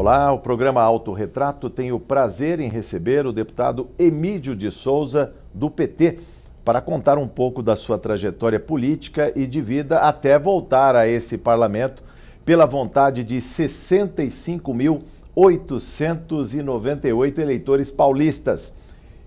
Olá, o programa Autorretrato tem o prazer em receber o deputado Emídio de Souza, do PT, para contar um pouco da sua trajetória política e de vida até voltar a esse parlamento pela vontade de 65.898 eleitores paulistas.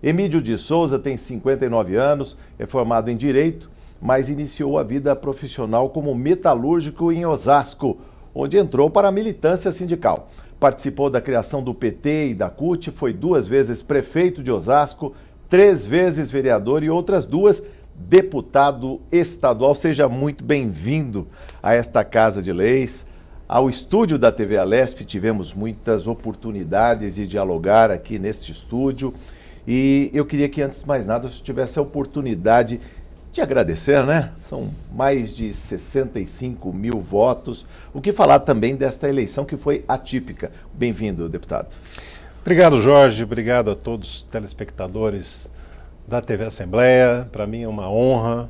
Emídio de Souza tem 59 anos, é formado em Direito, mas iniciou a vida profissional como metalúrgico em Osasco, onde entrou para a militância sindical. Participou da criação do PT e da CUT, foi 2 vezes prefeito de Osasco, 3 vezes vereador e outras 2 deputado estadual. Seja muito bem-vindo a esta Casa de Leis, ao estúdio da TV Alesp. Tivemos muitas oportunidades de dialogar aqui neste estúdio e eu queria que, antes de mais nada, você tivesse a oportunidade de agradecer, né? São mais de 65 mil votos. O que falar também desta eleição que foi atípica. Bem-vindo, deputado. Obrigado, Jorge. Obrigado a todos os telespectadores da TV Assembleia. Para mim é uma honra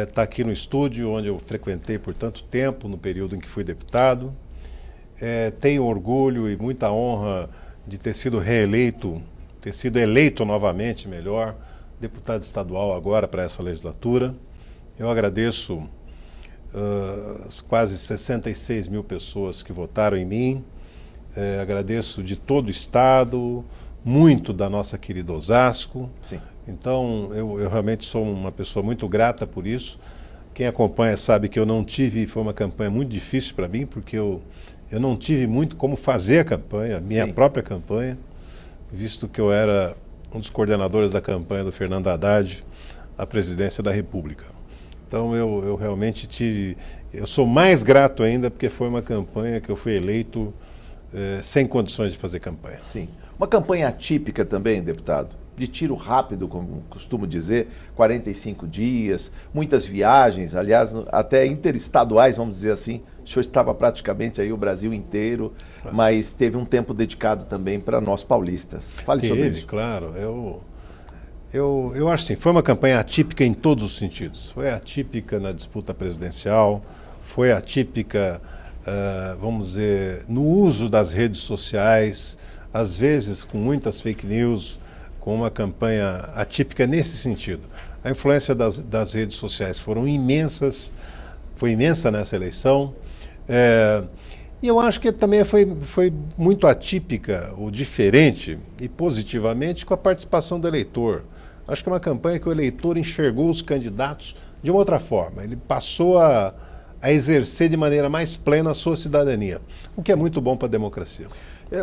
estar aqui no estúdio, onde eu frequentei por tanto tempo, no período em que fui deputado. Tenho orgulho e muita honra de ter sido eleito novamente, melhor, deputado estadual agora para essa legislatura. Eu agradeço as quase 66 mil pessoas que votaram em mim. Agradeço de todo o estado, muito da nossa querida Osasco. Sim. Então, eu realmente sou uma pessoa muito grata por isso. Quem acompanha sabe que foi uma campanha muito difícil para mim, porque eu não tive muito como fazer a campanha, a minha própria campanha, visto que eu era um dos coordenadores da campanha do Fernando Haddad à presidência da República. Então eu realmente eu sou mais grato ainda porque foi uma campanha que eu fui eleito sem condições de fazer campanha. Sim. Uma campanha atípica também, deputado, de tiro rápido, como costumo dizer, 45 dias, muitas viagens, aliás, até interestaduais, vamos dizer assim. O senhor estava praticamente aí o Brasil inteiro, mas teve um tempo dedicado também para nós paulistas. Fale sobre isso. Claro. Eu acho assim, foi uma campanha atípica em todos os sentidos. Foi atípica na disputa presidencial, foi atípica, vamos dizer, no uso das redes sociais, às vezes com muitas fake news, com uma campanha atípica nesse sentido. A influência das redes sociais foi imensa nessa eleição. E eu acho que também foi muito atípica, ou diferente, e positivamente, com a participação do eleitor. Acho que é uma campanha que o eleitor enxergou os candidatos de uma outra forma. Ele passou a exercer de maneira mais plena a sua cidadania, o que é muito bom para a democracia.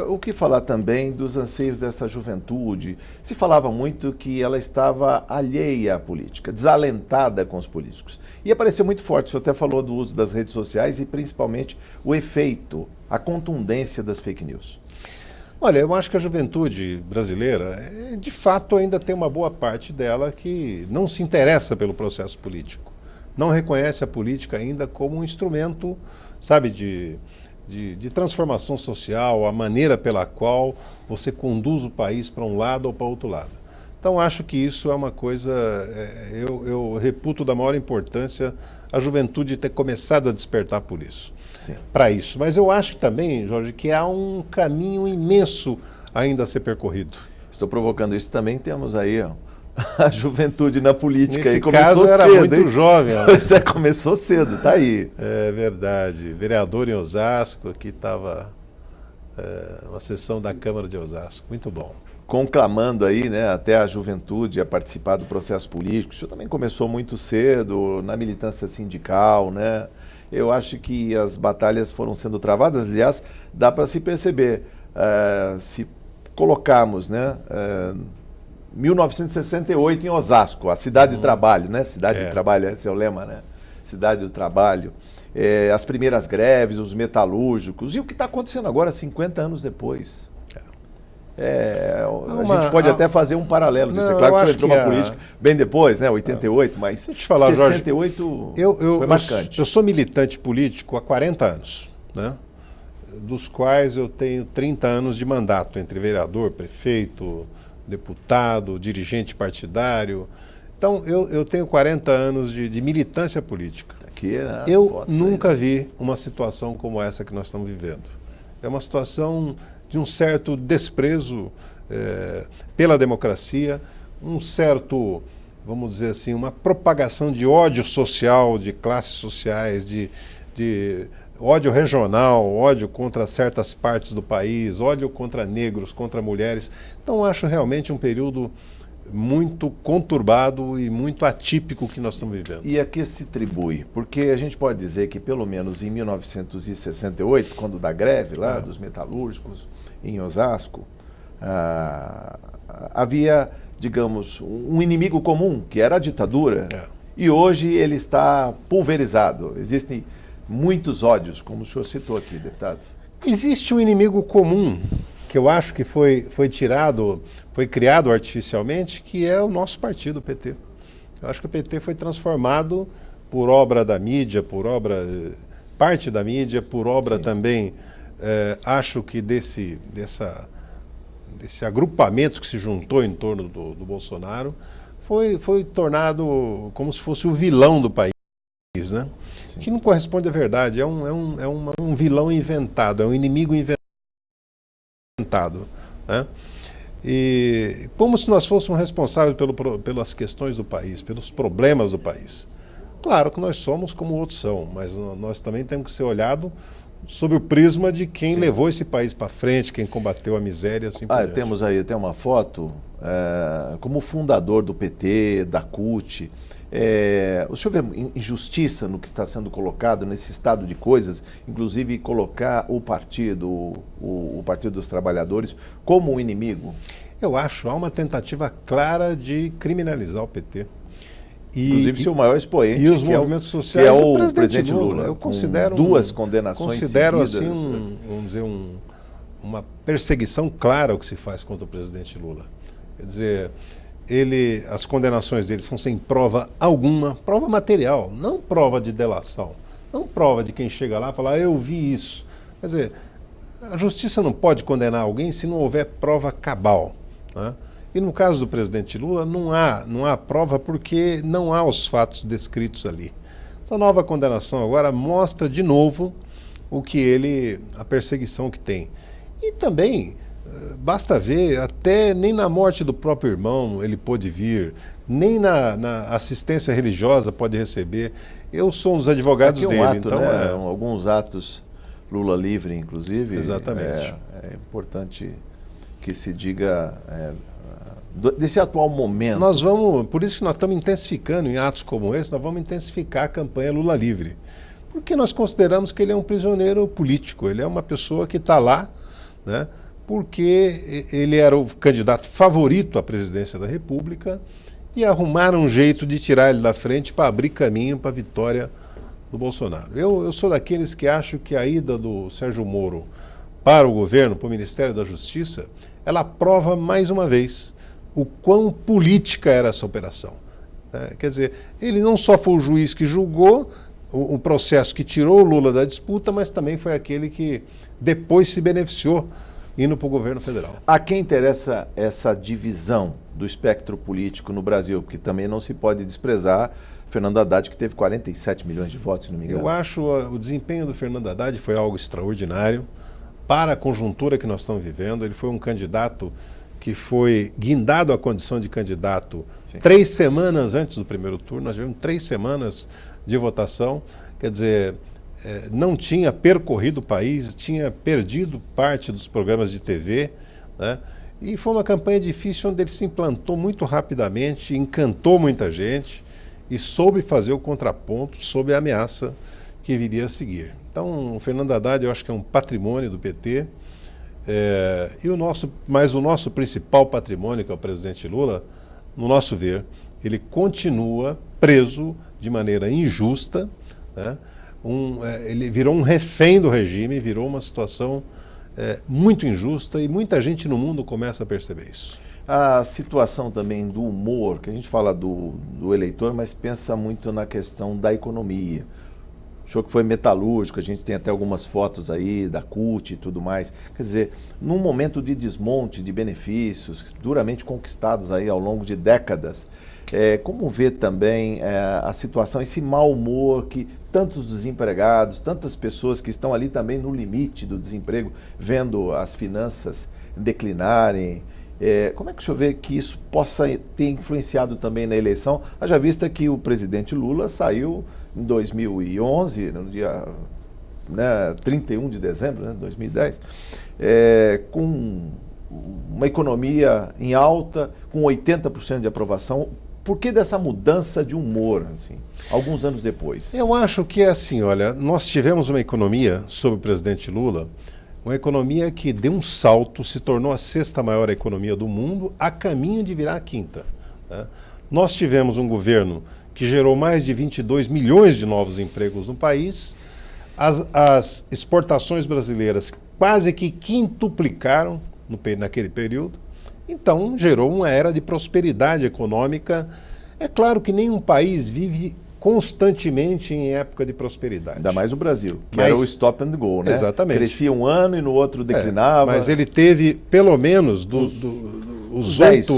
O que falar também dos anseios dessa juventude? Se falava muito que ela estava alheia à política, desalentada com os políticos. E apareceu muito forte, o senhor até falou do uso das redes sociais e principalmente o efeito, a contundência das fake news. Olha, eu acho que a juventude brasileira, de fato, ainda tem uma boa parte dela que não se interessa pelo processo político. Não reconhece a política ainda como um instrumento, sabe, de transformação social, a maneira pela qual você conduz o país para um lado ou para outro lado. Então, acho que isso é uma coisa, eu reputo da maior importância a juventude ter começado a despertar por isso, para isso. Mas eu acho também, Jorge, que há um caminho imenso ainda a ser percorrido. Estou provocando isso também, temos aí a juventude na política. Nesse aí começou caso era cedo, muito jovem. Você começou cedo, tá aí. É verdade. Vereador em Osasco, aqui estava uma sessão da Câmara de Osasco. Muito bom. Conclamando aí, né, até a juventude a participar do processo político. O senhor também começou muito cedo na militância sindical, né? Eu acho que as batalhas foram sendo travadas, aliás, dá para se perceber. Se colocarmos, né, 1968 em Osasco, a cidade do trabalho, né? Cidade do trabalho, esse é o lema, né? Cidade do trabalho. As primeiras greves, os metalúrgicos. E o que está acontecendo agora, 50 anos depois? A gente pode até fazer um paralelo disso. É claro que o senhor entrou na política bem depois, né? 88, mas deixa eu te falar, 68 Jorge, foi marcante. Eu sou militante político há 40 anos, né? Dos quais eu tenho 30 anos de mandato entre vereador, prefeito, deputado, dirigente partidário. Então, eu tenho 40 anos de militância política. Aqui, né, eu nunca vi uma situação como essa que nós estamos vivendo. É uma situação de um certo desprezo pela democracia, um certo, vamos dizer assim, uma propagação de ódio social, de classes sociais, de ódio regional, ódio contra certas partes do país, ódio contra negros, contra mulheres. Então, acho realmente um período muito conturbado e muito atípico que nós estamos vivendo. E a que se atribui? Porque a gente pode dizer que, pelo menos em 1968, quando da greve lá dos metalúrgicos em Osasco, havia, digamos, um inimigo comum, que era a ditadura, e hoje ele está pulverizado. Existem muitos ódios, como o senhor citou aqui, deputado. Existe um inimigo comum que eu acho que foi criado artificialmente, que é o nosso partido, o PT. Eu acho que o PT foi transformado por obra da mídia, parte da mídia, por obra também, acho que desse agrupamento que se juntou em torno do Bolsonaro, foi tornado como se fosse o vilão do país, né? Que não corresponde à verdade, é um vilão inventado, é um inimigo inventado, né? E como se nós fôssemos responsáveis pelas questões do país, pelos problemas do país. Claro que nós somos como outros são, mas nós também temos que ser olhados sob o prisma de quem levou esse país para frente, quem combateu a miséria, assim por diante. Temos aí até uma foto, como fundador do PT, da CUT. O senhor vê injustiça no que está sendo colocado nesse estado de coisas, inclusive colocar o Partido dos Trabalhadores como um inimigo? Eu acho, há uma tentativa clara de criminalizar o PT. Inclusive seu maior expoente, e os movimentos sociais, que é o presidente Lula. Eu considero duas condenações seguidas, assim, vamos dizer, uma perseguição clara ao que se faz contra o presidente Lula. Quer dizer, as condenações dele são sem prova alguma, prova material, não prova de delação, não prova de quem chega lá e fala, eu vi isso. Quer dizer, a justiça não pode condenar alguém se não houver prova cabal, né? E no caso do presidente Lula, não há prova porque não há os fatos descritos ali. Essa nova condenação agora mostra de novo a perseguição que tem. E também, basta ver, até nem na morte do próprio irmão ele pôde vir, nem na assistência religiosa pode receber. Eu sou um dos advogados dele. Ato, então, né? Alguns atos Lula livre, inclusive. Exatamente. É importante que se diga desse atual momento. Por isso que nós estamos intensificando em atos como esse, nós vamos intensificar a campanha Lula livre. Porque nós consideramos que ele é um prisioneiro político, ele é uma pessoa que está lá, né, porque ele era o candidato favorito à presidência da República e arrumaram um jeito de tirar ele da frente para abrir caminho para a vitória do Bolsonaro. Eu sou daqueles que acham que a ida do Sérgio Moro para o governo, para o Ministério da Justiça, ela prova mais uma vez o quão política era essa operação. Quer dizer, ele não só foi o juiz que julgou o processo que tirou o Lula da disputa, mas também foi aquele que depois se beneficiou indo para o governo federal. A quem interessa essa divisão do espectro político no Brasil? Porque também não se pode desprezar Fernando Haddad, que teve 47 milhões de votos, se não me engano. Eu acho o desempenho do Fernando Haddad foi algo extraordinário para a conjuntura que nós estamos vivendo. Ele foi um candidato que foi guindado à condição de candidato 3 semanas antes do primeiro turno. Nós tivemos 3 semanas de votação, quer dizer, não tinha percorrido o país, tinha perdido parte dos programas de TV, né? E foi uma campanha difícil onde ele se implantou muito rapidamente, encantou muita gente e soube fazer o contraponto sob a ameaça que viria a seguir. Então, o Fernando Haddad, eu acho que é um patrimônio do PT, mas o nosso principal patrimônio, que é o presidente Lula, no nosso ver, ele continua preso de maneira injusta, né? Ele virou um refém do regime, virou uma situação muito injusta e muita gente no mundo começa a perceber isso. A situação também do humor, que a gente fala do eleitor, mas pensa muito na questão da economia. O O senhor que foi metalúrgico, a gente tem até algumas fotos aí da CUT e tudo mais. Quer dizer, num momento de desmonte de benefícios duramente conquistados aí ao longo de décadas, como vê também a situação, esse mau humor que tantos desempregados, tantas pessoas que estão ali também no limite do desemprego, vendo as finanças declinarem, como é que o senhor vê que isso possa ter influenciado também na eleição? Haja vista que o presidente Lula saiu em 2011, no dia 31 de dezembro de 2010, com uma economia em alta, com 80% de aprovação. Por que dessa mudança de humor, assim, alguns anos depois? Eu acho que é assim, olha, nós tivemos uma economia, sob o presidente Lula, uma economia que deu um salto, se tornou a 6ª maior economia do mundo, a caminho de virar a 5ª. Né? Nós tivemos um governo que gerou mais de 22 milhões de novos empregos no país, as exportações brasileiras quase que quintuplicaram naquele período, então gerou uma era de prosperidade econômica. É claro que nenhum país vive constantemente em época de prosperidade. Ainda mais o Brasil, que era o stop and go, né? Exatamente. Crescia um ano e no outro declinava. Mas ele teve, pelo menos, os 10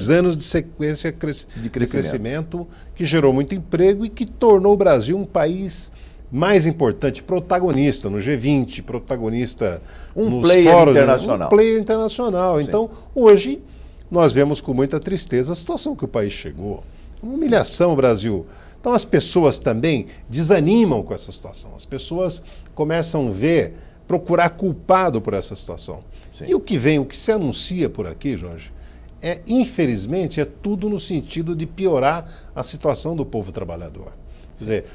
anos de sequência de crescimento, que gerou muito emprego e que tornou o Brasil um país mais importante, protagonista no G20, protagonista nos player fóruns, internacional. Um player internacional. Sim. Então, hoje, nós vemos com muita tristeza a situação que o país chegou. Uma humilhação, Brasil. Então, as pessoas também desanimam com essa situação. As pessoas começam a procurar culpado por essa situação. Sim. E o que se anuncia por aqui, Jorge, infelizmente, é tudo no sentido de piorar a situação do povo trabalhador. Quer dizer,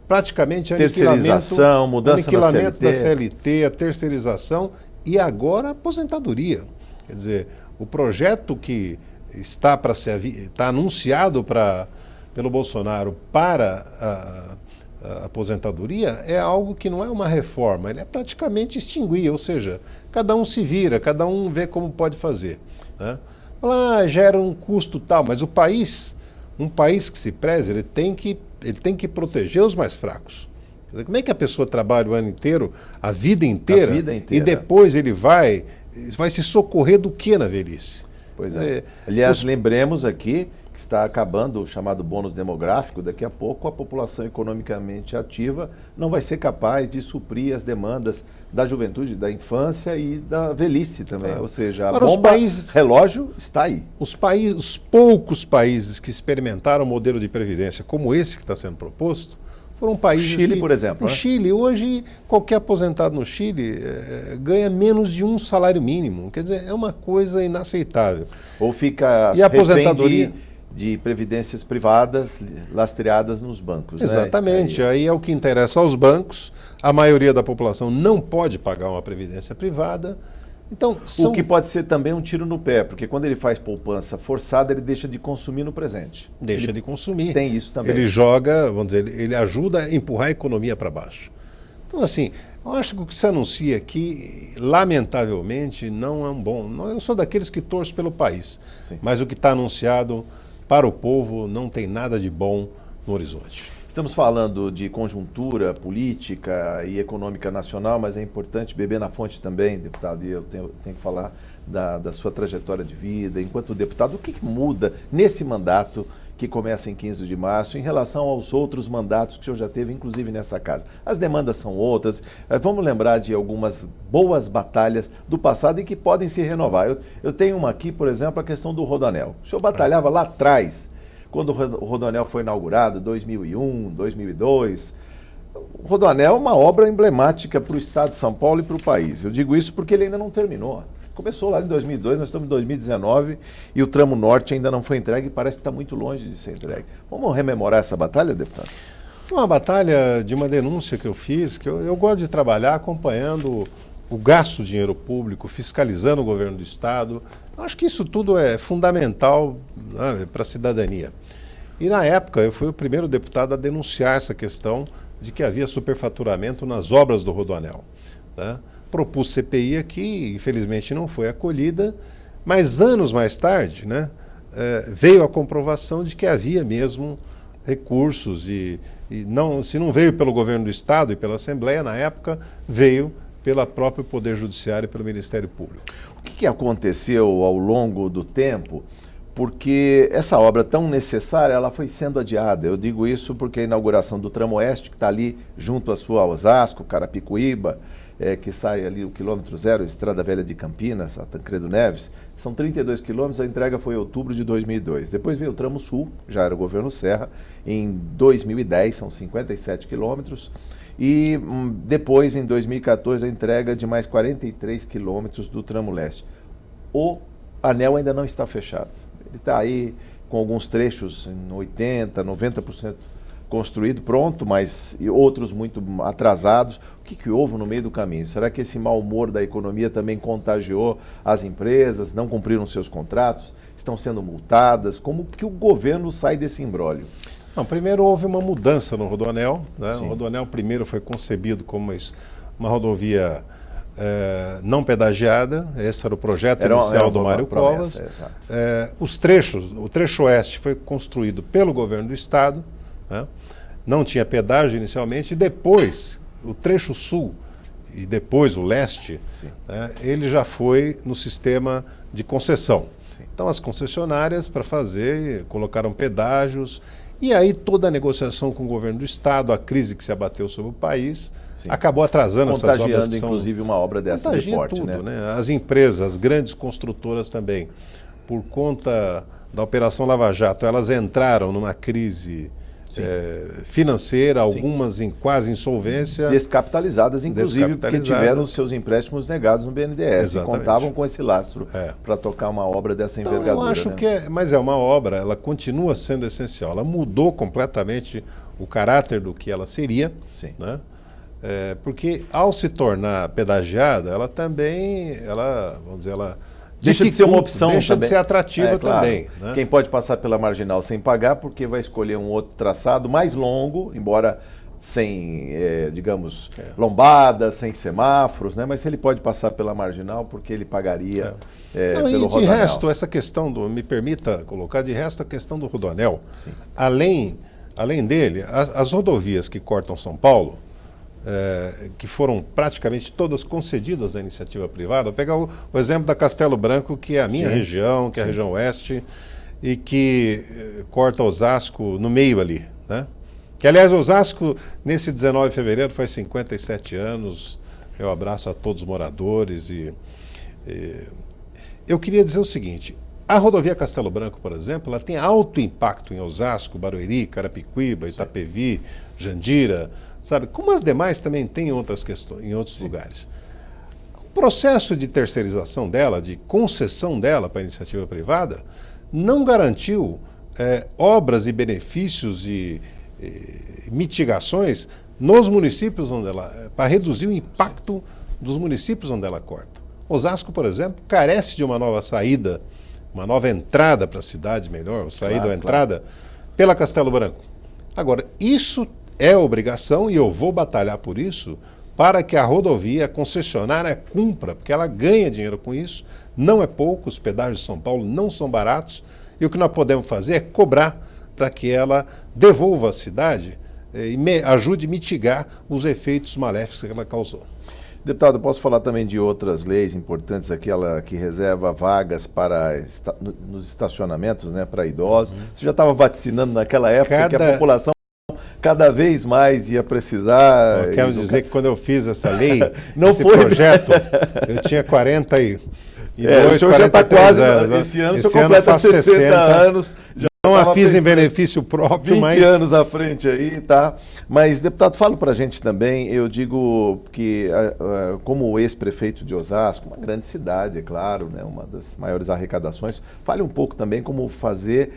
praticamente terceirização, mudança na CLT. Da CLT, a terceirização e agora a aposentadoria. Quer dizer, o projeto que está anunciado pelo Bolsonaro para a aposentadoria é algo que não é uma reforma, ele é praticamente extinguir, ou seja, cada um se vira, cada um vê como pode fazer. Né? Gera um custo tal, mas um país que se preze, ele tem que proteger os mais fracos. Como é que a pessoa trabalha o ano inteiro, a vida inteira, e depois ele vai se socorrer do que na velhice? Pois é. Aliás, lembremos aqui que está acabando o chamado bônus demográfico. Daqui a pouco a população economicamente ativa não vai ser capaz de suprir as demandas da juventude, da infância e da velhice também. Ou seja, a bomba relógio está aí. Os poucos países que experimentaram o modelo de previdência como esse que está sendo proposto, foram países Chile, por exemplo. O Chile, hoje, qualquer aposentado no Chile ganha menos de um salário mínimo. Quer dizer, é uma coisa inaceitável. Ou fica e a aposentadoria de previdências privadas lastreadas nos bancos. Exatamente. Né? Aí é o que interessa aos bancos. A maioria da população não pode pagar uma previdência privada. Então, o que pode ser também um tiro no pé, porque quando ele faz poupança forçada, ele deixa de consumir no presente. Deixa de consumir. Tem isso também. Ele joga, vamos dizer, ele ajuda a empurrar a economia para baixo. Então, assim, eu acho que o que se anuncia aqui, lamentavelmente, não é um bom. Eu sou daqueles que torço pelo país, sim, mas o que está anunciado para o povo não tem nada de bom no horizonte. Estamos falando de conjuntura política e econômica nacional, mas é importante beber na fonte também, deputado, e eu tenho que falar da sua trajetória de vida enquanto deputado. O que muda nesse mandato que começa em 15 de março em relação aos outros mandatos que o senhor já teve, inclusive nessa casa? As demandas são outras. Vamos lembrar de algumas boas batalhas do passado e que podem se renovar. Eu tenho uma aqui, por exemplo, a questão do Rodoanel. O senhor batalhava lá atrás, quando o Rodoanel foi inaugurado, 2001, 2002, o Rodoanel é uma obra emblemática para o estado de São Paulo e para o país. Eu digo isso porque ele ainda não terminou. Começou lá em 2002, nós estamos em 2019 e o tramo norte ainda não foi entregue e parece que está muito longe de ser entregue. Vamos rememorar essa batalha, deputado? Uma batalha de uma denúncia que eu fiz, que eu gosto de trabalhar acompanhando o gasto de dinheiro público, fiscalizando o governo do estado. Eu acho que isso tudo é fundamental, né, para a cidadania. E na época eu fui o primeiro deputado a denunciar essa questão de que havia superfaturamento nas obras do Rodoanel. Né? Propus CPI aqui, infelizmente não foi acolhida, mas anos mais tarde, né, veio a comprovação de que havia mesmo recursos e não, se não veio pelo governo do Estado e pela Assembleia, na época, veio pelo próprio Poder Judiciário e pelo Ministério Público. O que aconteceu ao longo do tempo? Porque essa obra tão necessária, ela foi sendo adiada. Eu digo isso porque a inauguração do Tramo Oeste, que está ali junto à sua Osasco, Carapicuíba, que sai ali o quilômetro zero, Estrada Velha de Campinas, a Tancredo Neves, são 32 quilômetros, a entrega foi em outubro de 2002. Depois veio o Tramo Sul, já era o governo Serra, em 2010, são 57 quilômetros. E depois, em 2014, a entrega de mais 43 quilômetros do Tramo Leste. O anel ainda não está fechado. Ele está aí com alguns trechos em 80%, 90% construído, pronto, mas outros muito atrasados. O que houve no meio do caminho? Será que esse mau humor da economia também contagiou as empresas, não cumpriram seus contratos, estão sendo multadas? Como que o governo sai desse imbróglio? Não, primeiro houve uma mudança no Rodoanel, né? O Rodoanel primeiro foi concebido como uma rodovia não pedagiada. Esse era o projeto inicial do Mário Covas. O trecho oeste foi construído pelo governo do Estado, né? Não tinha pedágio inicialmente, e depois o trecho sul e depois o leste, né, ele já foi no sistema de concessão. Sim. Então as concessionárias, para fazer, colocaram pedágios, e aí toda a negociação com o governo do Estado, a crise que se abateu sobre o país, acabou atrasando essas obras. Contagiando, inclusive, uma obra dessa de porte, tudo, né? As empresas, as grandes construtoras também, por conta da Operação Lava Jato, elas entraram numa crise financeira, algumas em quase insolvência. Descapitalizadas, inclusive, porque tiveram seus empréstimos negados no BNDES. Exatamente. E contavam com esse lastro para tocar uma obra dessa envergadura. Eu acho que mas é uma obra, ela continua sendo essencial. Ela mudou completamente o caráter do que ela seria, né? Porque ao se tornar pedagiada, ela também, vamos dizer, ela deixa de ser uma opção, deixa de ser atrativa também. Né? Quem pode passar pela marginal sem pagar, porque vai escolher um outro traçado mais longo, embora sem, digamos, lombadas, sem semáforos, né? Mas se ele pode passar pela marginal, porque ele pagaria pelo Rodoanel. De resto, essa questão me permita colocar, de resto a questão do Rodoanel, além dele, as rodovias que cortam São Paulo, que foram praticamente todas concedidas à iniciativa privada. Vou pegar o exemplo da Castelo Branco, que é a minha região, que é a região oeste, e que corta Osasco no meio ali, né? Que, aliás, Osasco, nesse 19 de fevereiro, faz 57 anos. Eu abraço a todos os moradores. Eu queria dizer o seguinte: a rodovia Castelo Branco, por exemplo, ela tem alto impacto em Osasco, Barueri, Carapicuíba, Itapevi, Jandira, sabe? Como as demais também têm outras questões, em outros lugares. O processo de terceirização dela, de concessão dela para a iniciativa privada, não garantiu obras e benefícios e mitigações nos municípios onde para reduzir o impacto dos municípios onde ela corta. Osasco, por exemplo, carece de uma nova saída, uma nova entrada para a cidade, melhor, saída ou entrada, pela Castelo Branco. Agora, isso é obrigação, e eu vou batalhar por isso, para que a rodovia, a concessionária, cumpra, porque ela ganha dinheiro com isso, não é pouco, os pedágios de São Paulo não são baratos, e o que nós podemos fazer é cobrar para que ela devolva à cidade e ajude a mitigar os efeitos maléficos que ela causou. Deputado, eu posso falar também de outras leis importantes, aquela que reserva vagas nos estacionamentos, né, para idosos. Você já estava vaticinando naquela época que a população cada vez mais ia precisar... Eu quero dizer que quando eu fiz essa lei, projeto, eu tinha 42, o senhor já está quase, esse ano o senhor completa 60 anos... Não a fiz em benefício próprio, 20 anos à frente aí, tá? Mas, deputado, fala pra gente também, eu digo que, como ex-prefeito de Osasco, uma grande cidade, é claro, né, uma das maiores arrecadações, fale um pouco também como fazer,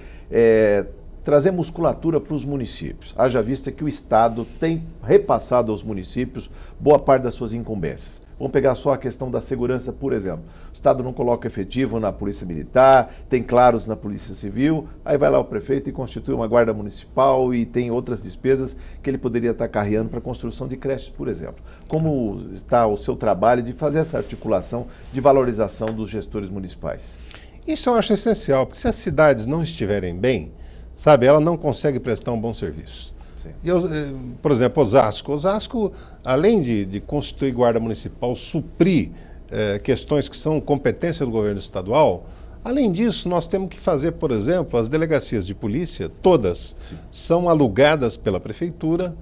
trazer musculatura para os municípios. Haja vista que o Estado tem repassado aos municípios boa parte das suas incumbências. Vamos pegar só a questão da segurança, por exemplo. O Estado não coloca efetivo na Polícia Militar, tem claros na Polícia Civil, aí vai lá o prefeito e constitui uma guarda municipal e tem outras despesas que ele poderia estar carreando para a construção de creches, por exemplo. Como está o seu trabalho de fazer essa articulação de valorização dos gestores municipais? Isso eu acho essencial, porque se as cidades não estiverem bem, sabe? Ela não consegue prestar um bom serviço. Sim. E, por exemplo, Osasco, além de constituir guarda municipal, suprir questões que são competência do governo estadual, além disso, nós temos que fazer, por exemplo, as delegacias de polícia, todas são alugadas pela prefeitura.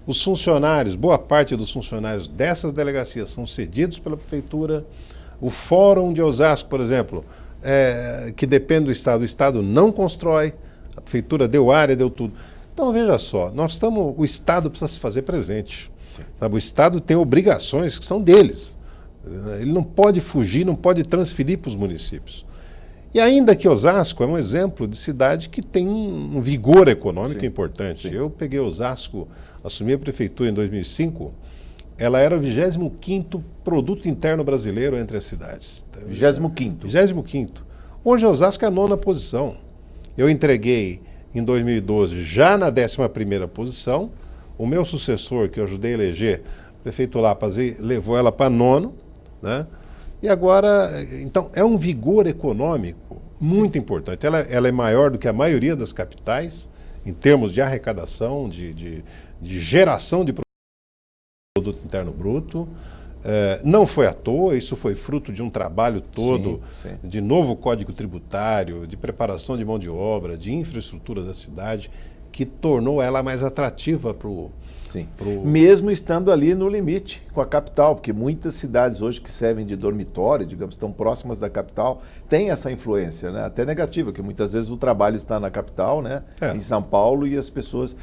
Os funcionários, boa parte dos funcionários dessas delegacias são cedidos pela prefeitura. O Fórum de Osasco, por exemplo, que depende do o Estado não constrói, a prefeitura deu área, deu tudo. Então, veja só, o Estado precisa se fazer presente. Sabe? O Estado tem obrigações que são deles. Ele não pode fugir, não pode transferir para os municípios. E ainda que Osasco é um exemplo de cidade que tem um vigor econômico importante. Eu peguei Osasco, assumi a prefeitura em 2005, ela era o 25º produto interno brasileiro entre as cidades. 25º? 25º. Hoje Osasco é a 9ª posição. Eu entreguei em 2012 já na 11ª posição. O meu sucessor, que eu ajudei a eleger, o prefeito Lapas, levou ela para 9º, né? E agora, então, é um vigor econômico muito importante. Ela é maior do que a maioria das capitais, em termos de arrecadação, de geração de produto interno bruto. Não foi à toa, isso foi fruto de um trabalho todo de novo código tributário, de preparação de mão de obra, de infraestrutura da cidade, que tornou ela mais atrativa para o... Mesmo estando ali no limite com a capital, porque muitas cidades hoje que servem de dormitório, digamos, estão próximas da capital, têm essa influência, né? Até negativa, que muitas vezes o trabalho está na capital, né? Em São Paulo, e as pessoas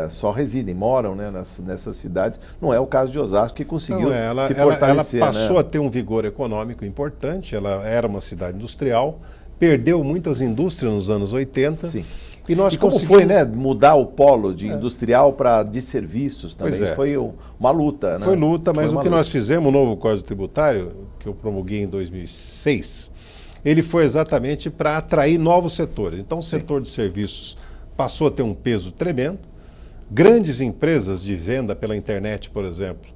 só residem, moram, né? nessas cidades. Não é o caso de Osasco, que conseguiu se fortalecer. Ela passou a ter um vigor econômico importante, ela era uma cidade industrial, perdeu muitas indústrias nos anos 80. Sim. E como foi, né, mudar o polo de industrial para de serviços também? Foi uma luta, né? Foi luta, mas o que nós fizemos, o novo Código Tributário, que eu promulguei em 2006, ele foi exatamente para atrair novos setores. Então, o setor de serviços passou a ter um peso tremendo. Grandes empresas de venda pela internet, por exemplo,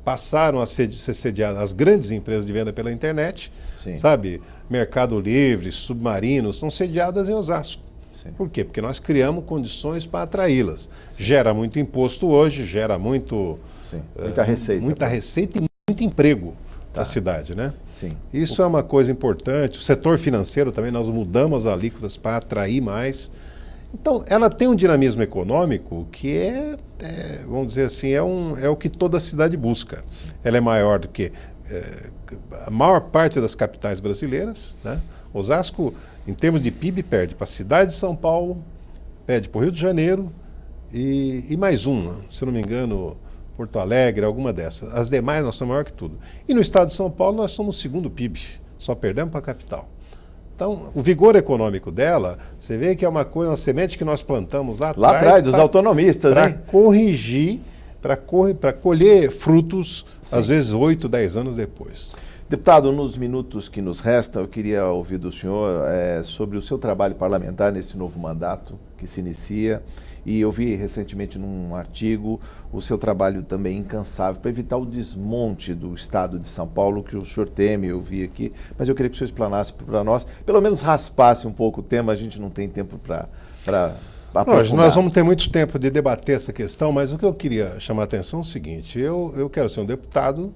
passaram a ser sediadas, as grandes empresas de venda pela internet, sabe? Mercado Livre, Submarino, são sediadas em Osasco. Por quê? Porque nós criamos condições para atraí-las. Gera muito imposto hoje, gera muita receita. Muita receita e muito emprego para a cidade, né? Isso é uma coisa importante. O setor financeiro também, nós mudamos as alíquotas para atrair mais. Então, ela tem um dinamismo econômico que vamos dizer assim, é o que toda cidade busca. Ela é maior do que a maior parte das capitais brasileiras, né? Osasco, em termos de PIB, perde para a cidade de São Paulo, perde para o Rio de Janeiro e mais uma, se não me engano, Porto Alegre, alguma dessas. As demais nós somos maior que tudo. E no estado de São Paulo nós somos o 2º PIB, só perdemos para a capital. Então, o vigor econômico dela, você vê que é uma semente que nós plantamos lá atrás, dos autonomistas, para corrigir, para colher frutos, às vezes 8, 10 anos depois. Deputado, nos minutos que nos restam, eu queria ouvir do senhor sobre o seu trabalho parlamentar nesse novo mandato que se inicia. E eu vi recentemente num artigo o seu trabalho também incansável para evitar o desmonte do Estado de São Paulo, que o senhor teme, eu vi aqui. Mas eu queria que o senhor explanasse para nós, pelo menos raspasse um pouco o tema, a gente não tem tempo para aprofundar. Nós vamos ter muito tempo de debater essa questão, mas o que eu queria chamar a atenção é o seguinte: eu quero ser um deputado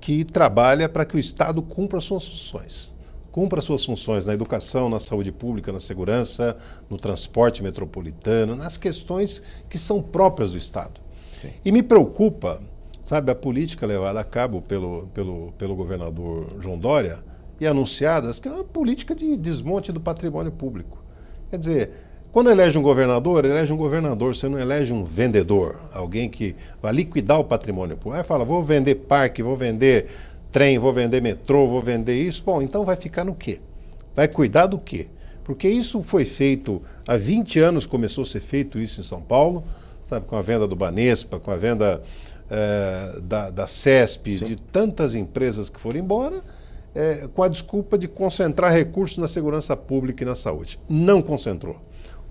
que trabalha para que o Estado cumpra as suas funções. Cumpra as suas funções na educação, na saúde pública, na segurança, no transporte metropolitano, nas questões que são próprias do Estado. E me preocupa, sabe, a política levada a cabo pelo governador João Dória e anunciadas, que é uma política de desmonte do patrimônio público. Quer dizer, quando elege um governador, você não elege um vendedor, alguém que vai liquidar o patrimônio público. Aí fala, vou vender parque, vou vender trem, vou vender metrô, vou vender isso. Bom, então vai ficar no quê? Vai cuidar do quê? Porque isso foi feito, há 20 anos começou a ser feito isso em São Paulo, sabe, com a venda do Banespa, com a venda da CESP, de tantas empresas que foram embora, com a desculpa de concentrar recursos na segurança pública e na saúde. Não concentrou.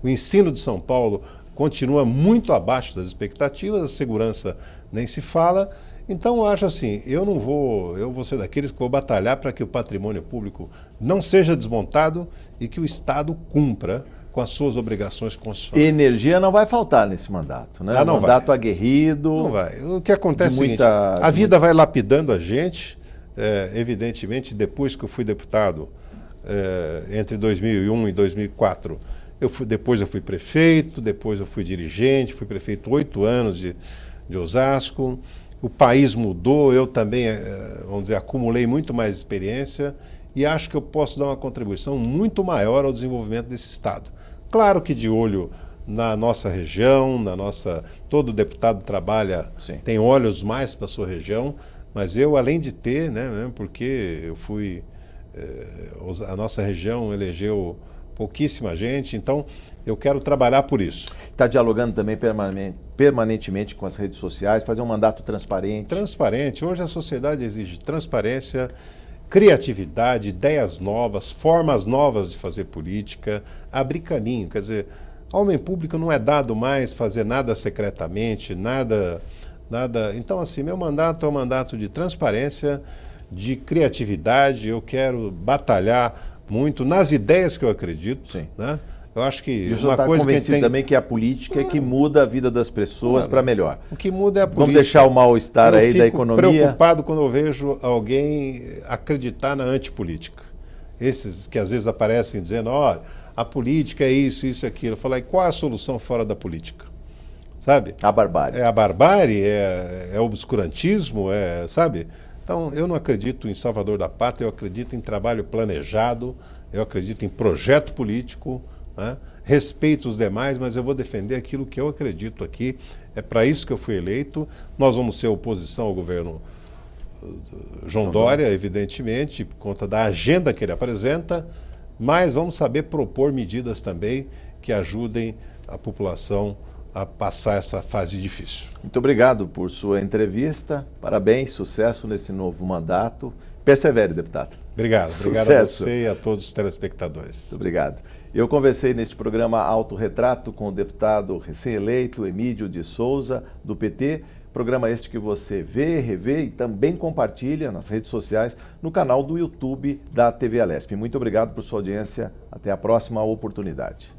O ensino de São Paulo continua muito abaixo das expectativas, a segurança nem se fala. Então, eu acho assim, eu vou ser daqueles que vou batalhar para que o patrimônio público não seja desmontado e que o Estado cumpra com as suas obrigações constitucionais. Energia não vai faltar nesse mandato, né? Não Mandato vai. aguerrido. Não vai. O que acontece é o seguinte, a vida vai lapidando a gente, evidentemente, depois que eu fui deputado, entre 2001 e 2004, depois eu fui prefeito, depois eu fui dirigente, fui prefeito 8 anos de Osasco. O país mudou, eu também, vamos dizer, acumulei muito mais experiência e acho que eu posso dar uma contribuição muito maior ao desenvolvimento desse Estado. Claro que de olho na nossa região, todo deputado trabalha, Sim, tem olhos mais para a sua região, mas eu, além de ter, né, porque eu fui, a nossa região elegeu pouquíssima gente, então eu quero trabalhar por isso. está dialogando também permanentemente com as redes sociais, fazer um mandato transparente. Transparente. Hoje a sociedade exige transparência, criatividade, ideias novas, formas novas de fazer política, abrir caminho. Quer dizer, ao homem público não é dado mais fazer nada secretamente, nada. Então, assim, meu mandato é um mandato de transparência, de criatividade. Eu quero batalhar muito nas ideias que eu acredito. Sim. Né? Eu acho que O senhor está convencido também que a política é que muda a vida das pessoas para melhor. O que muda é a política. Vamos deixar o mal-estar aí da economia. Eu fico preocupado quando eu vejo alguém acreditar na antipolítica. Esses que às vezes aparecem dizendo, olha, a política é isso, isso, aquilo. Eu falo, e qual é a solução fora da política? Sabe? A barbárie. É a barbárie, é o obscurantismo, sabe? Então, eu não acredito em salvador da pátria, eu acredito em trabalho planejado, eu acredito em projeto político, né? Respeito os demais, mas eu vou defender aquilo que eu acredito aqui. É para isso que eu fui eleito. Nós vamos ser oposição ao governo João Dória, evidentemente, por conta da agenda que ele apresenta, mas vamos saber propor medidas também que ajudem a população a passar essa fase difícil. Muito obrigado por sua entrevista. Parabéns, sucesso nesse novo mandato. Persevere, deputado. Obrigado. Sucesso. Obrigado a você e a todos os telespectadores. Muito obrigado. Eu conversei neste programa Autorretrato com o deputado recém-eleito Emídio de Souza, do PT. Programa este que você vê, revê e também compartilha nas redes sociais no canal do YouTube da TV Alesp. Muito obrigado por sua audiência. Até a próxima oportunidade.